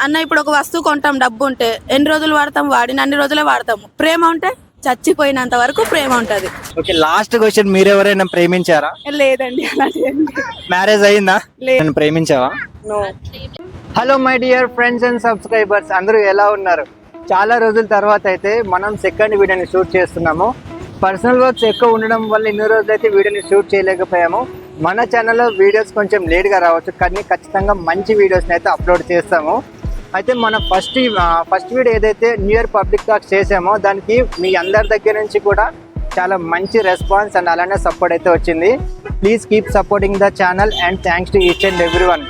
అన్న ఇప్పుడు ఒక వస్తువు కొంటాం, డబ్బు ఉంటే ఎన్ని రోజులు వాడతాం, వాడిన అన్ని రోజులే వాడతాము. ప్రేమ ఉంటే చచ్చిపోయినంత వరకు ప్రేమ ఉంటది. ఓకే, లాస్ట్ క్వశ్చన్, మీరు ఎవరైనా ప్రేమించారా? లేదండి అలాంటిది. మ్యారేజ్ అయిందా? లేదు. నన్ను ప్రేమించావా? Hello my dear friends and subscribers, అందరూ ఎలా ఉన్నారు? చాలా రోజుల తర్వాత అయితే మనం సెకండ్ వీడియోని షూట్ చేస్తున్నాము. పర్సనల్ వర్క్స్ ఎక్కువ ఉండడం వల్ల ఇన్ని రోజులు అయితే వీడియోని షూట్ చేయలేకపోయాము. మన ఛానల్లో వీడియోస్ కొంచెం లేట్గా రావచ్చు, కానీ ఖచ్చితంగా మంచి వీడియోస్ని అయితే అప్లోడ్ చేస్తాము. అయితే మన ఫస్ట్ వీడియో ఏదైతే న్యూ ఇయర్ పబ్లిక్ టాక్ చేసామో దానికి మీ అందరి దగ్గర నుంచి కూడా చాలా మంచి రెస్పాన్స్ అండ్ అలానే సపోర్ట్ అయితే వచ్చింది. Please keep supporting the channel and thanks to each and everyone.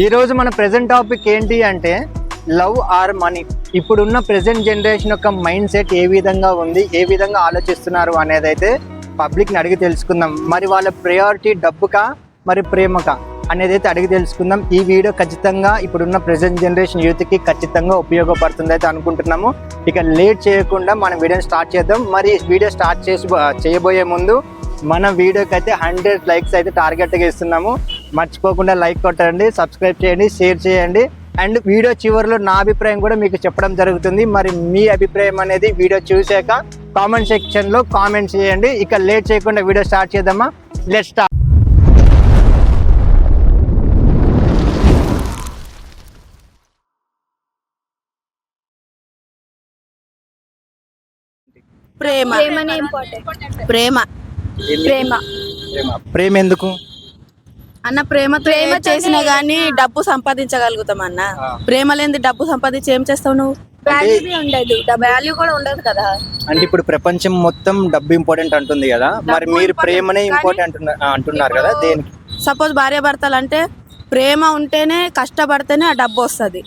ఈరోజు మన ప్రెజెంట్ టాపిక్ ఏంటి అంటే లవ్ ఆర్ మనీ. ఇప్పుడున్న ప్రెజెంట్ జనరేషన్ యొక్క మైండ్ సెట్ ఏ విధంగా ఉంది, ఏ విధంగా ఆలోచిస్తున్నారు అనేది అయితే పబ్లిక్ని అడిగి తెలుసుకుందాం. మరి వాళ్ళ ప్రయారిటీ డబ్బుకా మరి ప్రేమకా అనేది అయితే అడిగి తెలుసుకుందాం. ఈ వీడియో ఖచ్చితంగా ఇప్పుడున్న ప్రెజెంట్ జనరేషన్ యూత్కి ఖచ్చితంగా ఉపయోగపడుతుంది అయితే అనుకుంటున్నాము. ఇక లేట్ చేయకుండా మనం వీడియోని స్టార్ట్ చేద్దాం. మరి వీడియో స్టార్ట్ చేయబోయే ముందు మన వీడియోకి అయితే 100 లైక్స్ అయితే టార్గెట్గా ఇస్తున్నాము. మర్చిపోకుండా లైక్ కొట్టండి, సబ్స్క్రైబ్ చేయండి, షేర్ చేయండి. అండ్ వీడియో చివరిలో నా అభిప్రాయం కూడా మీకు చెప్పడం జరుగుతుంది. మరి మీ అభిప్రాయం అనేది వీడియో చూసాక కామెంట్ సెక్షన్లో కామెంట్ చేయండి. ఇక లేట్ చేయకుండా వీడియో స్టార్ట్ చేద్దామా? Let's start. ప్రేమ ప్రేమ ప్రేమ ప్రేమ ఎందుకు అన్న? ప్రేమతో ఏం చేసినా గానీ డబ్బు సంపాదించగలుగుతాం అన్న. ప్రేమ లేని డబ్బు సంపాదించి ఏం చేస్తావు నువ్వు? ఉండదు, వాల్యూ కూడా ఉండదు కదా. అంటే ఇప్పుడు ప్రపంచం మొత్తం డబ్బు ఇంపార్టెంట్ అంటుంది కదా, మరి మీరు ప్రేమనే ఇంపార్టెంట్ అంటున్నారు కదా, దేనికి? సపోజ్ భార్య భర్తలు అంటే ప్రేమ ఉంటేనే, కష్టపడితేనే ఆ డబ్బు వస్తుంది.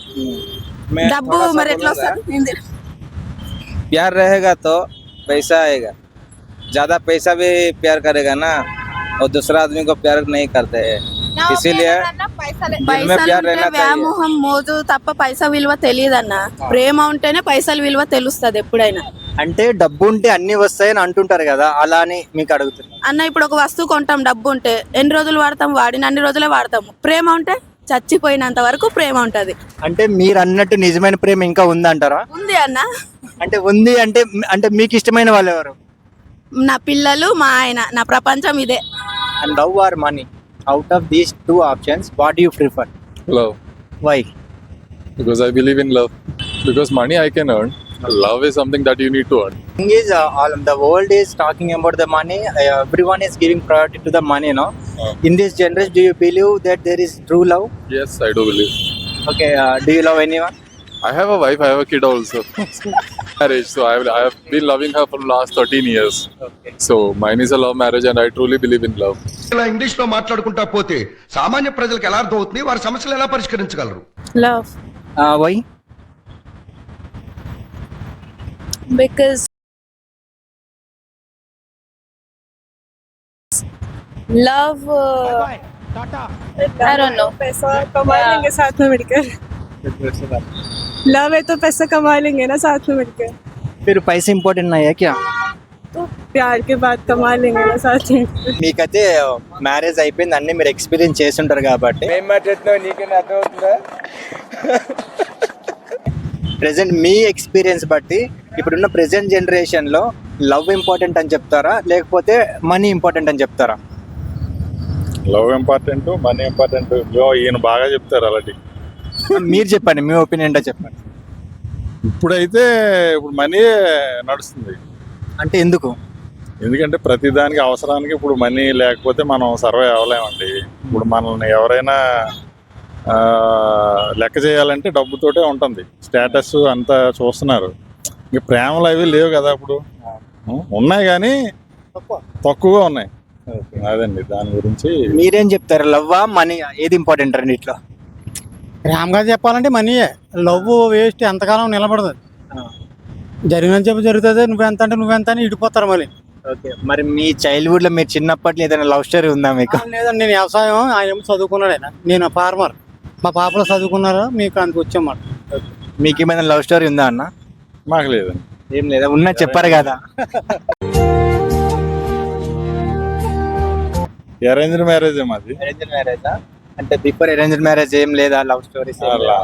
డబ్బు మరి ఎట్లా వస్తుంది? प्यार रहेगा तो पैसा आएगा. ज्यादा पैसा भी प्यार करेगा ना, और दूसरा आदमी को प्यार नहीं करते हैं. इसीलिए दिल में प्यार रहना चाहिए. వ్యామోహం మోజు తప్ప పైసా విలువ తెలియదన్న. ప్రేమ ఉంటేనే పైసల విలువ తెలుస్తుంది ఎప్పుడైనా. అంటే డబ్బు ఉంటే అన్ని వస్తాయని అంటుంటారు కదా, అలా అని మీకు అడుగుతున్నా. అన్న ఇప్పుడు ఒక వస్తువు కొంటాం, డబ్బు ఉంటే ఎన్ని రోజులు వాడతాం, వాడిన అన్ని రోజులే వాడతాము. ప్రేమ ఉంటే చచ్చిపోయినంత వరకు ప్రేమ ఉంటది. అంటే మీరు అన్నట్టు నిజమైన ప్రేమ ఇంకా ఉందంటారా? ఉంది అన్న. అంటే ఉంది అంటే అంటే మీకు ఇష్టమైన వాళ్ళు ఎవరు? నా పిల్లలు, మా ఆయన, నా ప్రపంచం ఇదే. And love or money, out of these two options what you prefer? Love. Why? Because I believe in love. Because money I can earn. Love is something that you need to earn. Thing is, all the world is talking about the money. Everyone is giving priority to the money, no? In this generation, do you believe that there is true love? Yes, I do believe. Okay, do you love anyone? I have a wife, I have a kid also. Marriage, so I have been loving her for the last 13 years. Okay. So mine is a love marriage and I truly believe in love. ఇలా English లో మాట్లాడుకుంటా పోతే సామాన్య ప్రజలకు ఎలా అర్థం అవుతుంది, వారి సమస్యలు ఎలా పరిష్కరించగలరు? Love. Why? Because love, I don't know. पैसा कमा लेंगे साथ में मिलकर. लव है तो पैसा कमा लेंगे ना साथ में मिलकर. फिर पैसे इंपॉर्टेंट नहीं है क्या? तो प्यार के बाद कमा लेंगे ना साथ में. మీకైతే మ్యారేజ్ అయిపోయింది, అన్ని మీరు ఎక్స్పీరియన్స్ చేస్తుంటారు కాబట్టి ప్రెసెంట్ మీ ఎక్స్పీరియన్స్ బట్టి ఇప్పుడున్న ప్రెసెంట్ జనరేషన్లో లవ్ ఇంపార్టెంట్ అని చెప్తారా, లేకపోతే మనీ ఇంపార్టెంట్ అని చెప్తారా? Love important, money important. ఈయన బాగా చెప్తారు అలాంటి. మీరు చెప్పండి, మీ ఒపీనియన్ ఏంటో చెప్పండి. ఇప్పుడైతే ఇప్పుడు మనీ నడుస్తుంది. అంటే ఎందుకు? ఎందుకంటే ప్రతి దానికి అవసరానికి ఇప్పుడు మనీ లేకపోతే మనం సర్వే అవ్వలేమండి. ఇప్పుడు మనల్ని ఎవరైనా లెక్క చేయాలంటే డబ్బుతోటే ఉంటుంది. స్టేటస్ అంతా చూస్తున్నారు. ఇంక ప్రేమలు అవి లేవు కదా. ఇప్పుడు ఉన్నాయి కానీ తక్కువగా ఉన్నాయి. అదండి దాని గురించి. మీరేం చెప్తారు? లవ్వా మనీయా, ఏది ఇంపార్టెంట్ అండి ఇట్లా? ప్రేమగా చెప్పాలంటే మనీయే. లవ్ వేస్ట్, ఎంతకాలం నిలబడదు. జరిగిన చెప్పి జరుగుతుంది, నువ్వెంత అంటే నువ్వెంత అని ఇడిపోతారు మళ్ళీ. ఓకే, మరి మీ చైల్డ్హుడ్ లో మీరు చిన్నప్పట్లో ఏదైనా లవ్ స్టోరీ ఉందా మీకు? లేదండి, నేను వ్యవసాయం, ఆయన ఏమో చదువుకున్నాడు. ఆయన, నేను ఫార్మర్, మా పాపలో చదువుకున్నారు, మీకు అందుకు వచ్చామాట. మీకు ఏమైనా లవ్ స్టోరీ ఉందా అన్న? మాకు లేదండి. ఏం లేదా? ఉన్నా చెప్పారు కదా. అరేంజ్డ్ మ్యారేజ్ మాది. అరేంజ్డ్ మ్యారేజ్ అంటే బిఫోర్ అరేంజ్డ్ మ్యారేజ్ ఏం లేదా లవ్ స్టోరీస్? అలా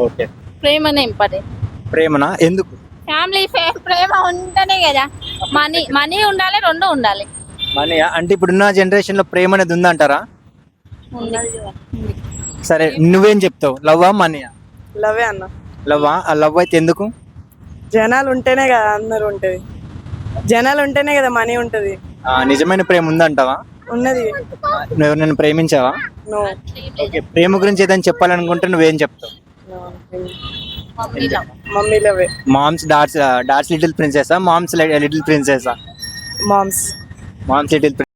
ఓకే, ప్రేమనే ఇంపార్టెంట్. ప్రేమనా? ఎందుకు? ఫ్యామిలీ ప్రేమ ఉంటేనే కదా. మనీ ఉండాలి, రెండు ఉండాలి. మనీ అంటే ఇప్పుడున్న జనరేషన్ లో ప్రేమ అనేది ఉందంటారా? సరే, నువ్వేం చెప్తావు? లవ్వా మనీయా? లవే అన్న. లవ్వా? ఆ లవ్ అయితే ఎందుకు? జనాలు ఉంటేనే కదా అందరు ఉంటది. జనాలు ఉంటేనే కదా మనీ ఉంటది. నిజమైన ప్రేమ ఉందంటావా? ఉన్నది. నువ్వు నన్ను ప్రేమించావా? నో. ఓకే, ప్రేమ గురించి ఏదైనా చెప్పాలనుకుంటే నువ్వేం చెప్తావు? మమ్మీ లవే. మామ్స్ డాట్స్ లిటిల్ ప్రిన్సెసా, మామ్స్ లిటిల్ ప్రిన్సెసా? Mom's. Mom's little princess.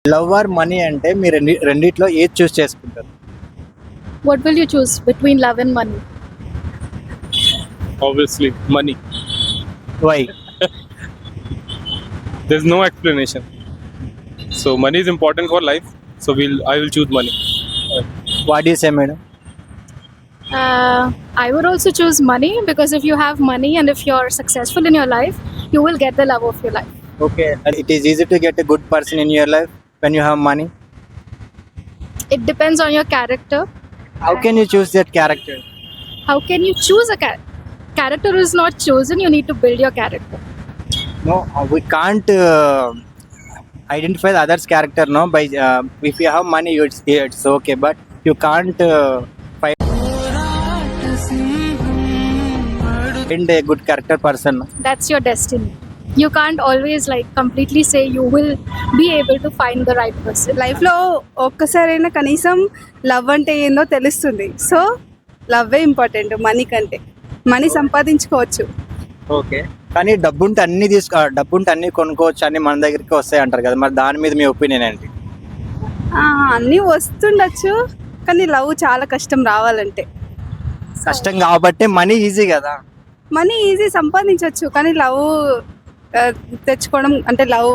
Love or money అంటే మీరు రెండిట్లో ఏది చూస్ చేసుకుంటారు? What will you choose between love and money? Obviously, money. Why? There's no explanation. So money is important for life. So I will choose money. What you say madam? I would also choose money because if you have money and if you're successful in your life, you will get the love of your life. Okay, it is easy to get a good person in your life when you have money. It depends on your character. How can you choose that character? How can you choose a character is not chosen, you need to build your character. No, we can't identify the other's character, no, by if you have money it's okay, but you can't find a good character person. That's your destiny. You can't always like completely say you will be able to find the right person. Life లో ఒక్కసారైనా కనీసం love అంటే ఏందో తెలుస్తుంది. So లవ్వే important money కంటే. Money సంపాదించుకోవచ్చు. Okay, కానీ డబ్బుంటే అన్ని కొనుక్కోవచ్చు, అన్ని మన దగ్గరికి వస్తాయి అంటారు కదా, మరి దాని మీద మీ ఒపీనియన్ ఏంటి? అన్నీ వస్తుండొచ్చు కానీ లవ్ చాలా కష్టం రావాలంటే. కష్టం కాబట్టి మనీ ఈజీ కదా. మనీ ఈజీ సంపాదించవచ్చు కానీ లవ్ తెచ్చుకోవడం అంటే లవ్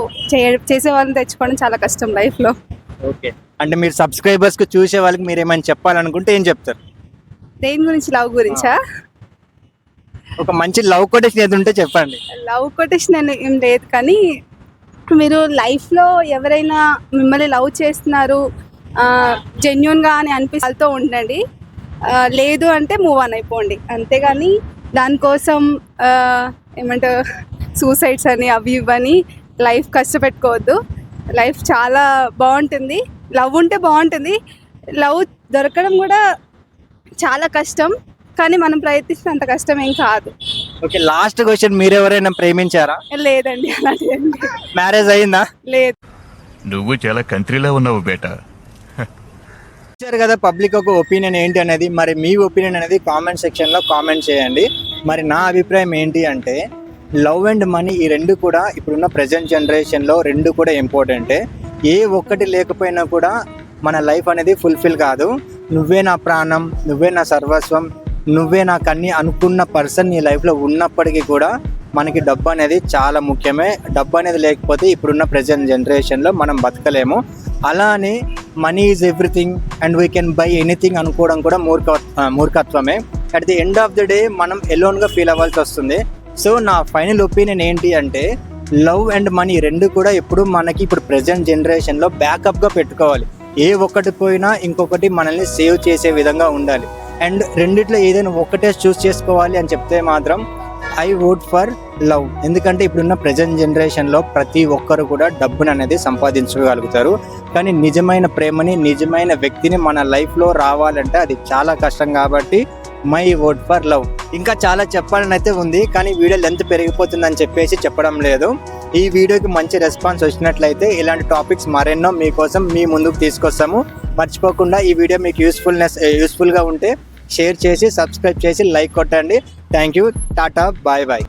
చేసే వాళ్ళని తెచ్చుకోవడం చాలా కష్టం లైఫ్లో. ఓకే, అంటే మీరు సబ్స్క్రైబర్స్కి చూసే వాళ్ళకి మీరు ఏమైనా చెప్పాలనుకుంటే ఏం చెప్తారు? దేని గురించి? లవ్ గురించా? ఒక మంచి లవ్ కొటేషన్ ఏది ఉంటే చెప్పండి. లవ్ కొటేషన్ ఏం లేదు కానీ మీరు లైఫ్లో ఎవరైనా మిమ్మల్ని లవ్ చేస్తున్నారు జెన్యున్గా అని అనిపిస్తే వాళ్ళతో ఉండండి, లేదు అంటే మూవ్ ఆన్ అయిపోండి. అంతేగాని దానికోసం ఏమంటారు సూసైడ్స్ అని అవి ఇవని లైఫ్ కష్టపెట్టుకోవద్దు. లైఫ్ చాలా బాగుంటుంది. లవ్ ఉంటే బాగుంటుంది. లవ్ దొరకడం కూడా చాలా కష్టం కానీ మనం ప్రయత్నిస్తే అంత కష్టం ఏం కాదు. ఓకే, లాస్ట్ క్వశ్చన్, మీరు ఎవరైనా ప్రేమించారా? లేదండి, అలాంటి మ్యారేజ్ అయిందా? లేదు. నువ్వు చాలా కంట్రీలో ఉన్నావు బేటా. ఇచ్చారు కదా పబ్లిక్ ఒక ఒపీనియన్ ఏంటి అనేది, మరి మీ ఒపీనియన్ అనేది కామెంట్ సెక్షన్లో కామెంట్ చేయండి. మరి నా అభిప్రాయం ఏంటి అంటే లవ్ అండ్ మనీ ఈ రెండు కూడా ఇప్పుడున్న ప్రజెంట్ జనరేషన్లో రెండు కూడా ఇంపార్టెంటే. ఏ ఒక్కటి లేకపోయినా కూడా మన లైఫ్ అనేది ఫుల్ఫిల్ కాదు. నువ్వే నా ప్రాణం, నువ్వే నా సర్వస్వం, నువ్వే నాకు అన్ని అనుకున్న పర్సన్ నీ లైఫ్లో ఉన్నప్పటికీ కూడా మనకి డబ్బు అనేది చాలా ముఖ్యమే. డబ్బు అనేది లేకపోతే ఇప్పుడున్న ప్రజెంట్ జనరేషన్లో మనం బతకలేము. అలా అని money is everything and we can buy anything అనుకోవడం కూడా మూర్ఖత్వమే. At the end of the day మనం ఎలోన్గా ఫీల్ అవ్వాల్సి వస్తుంది. సో నా ఫైనల్ ఒపీనియన్ ఏంటి అంటే లవ్ అండ్ మనీ రెండు కూడా ఎప్పుడు మనకి ఇప్పుడు ప్రజెంట్ జనరేషన్లో బ్యాకప్గా పెట్టుకోవాలి. ఏ ఒక్కటి పోయినా ఇంకొకటి మనల్ని సేవ్ చేసే విధంగా ఉండాలి. అండ్ రెండిట్లో ఏదైనా ఒక్కటే చూస్ చేసుకోవాలి అని చెప్తే మాత్రం ఐ ఓట్ ఫర్ లవ్. ఎందుకంటే ఇప్పుడున్న ప్రజెంట్ జనరేషన్లో ప్రతి ఒక్కరు కూడా డబ్బుని అనేది సంపాదించగలుగుతారు, కానీ నిజమైన ప్రేమని, నిజమైన వ్యక్తిని మన లైఫ్లో రావాలంటే అది చాలా కష్టం. కాబట్టి మై ఓట్ ఫర్ లవ్. ఇంకా చాలా చెప్పాలని అయితే ఉంది కానీ వీడియో లెంత్ పెరిగిపోతుందని చెప్పేసి చెప్పడం లేదు. ఈ వీడియోకి మంచి రెస్పాన్స్ వచ్చినట్లయితే ఇలాంటి టాపిక్స్ మరెన్నో మీకోసం మీ ముందుకు తీసుకొస్తాము. మర్చిపోకుండా ఈ వీడియో మీకు యూస్ఫుల్గా ఉంటే షేర్ చేసి, సబ్స్క్రైబ్ చేసి, లైక్ కొట్టండి. Thank you, tata, bye bye.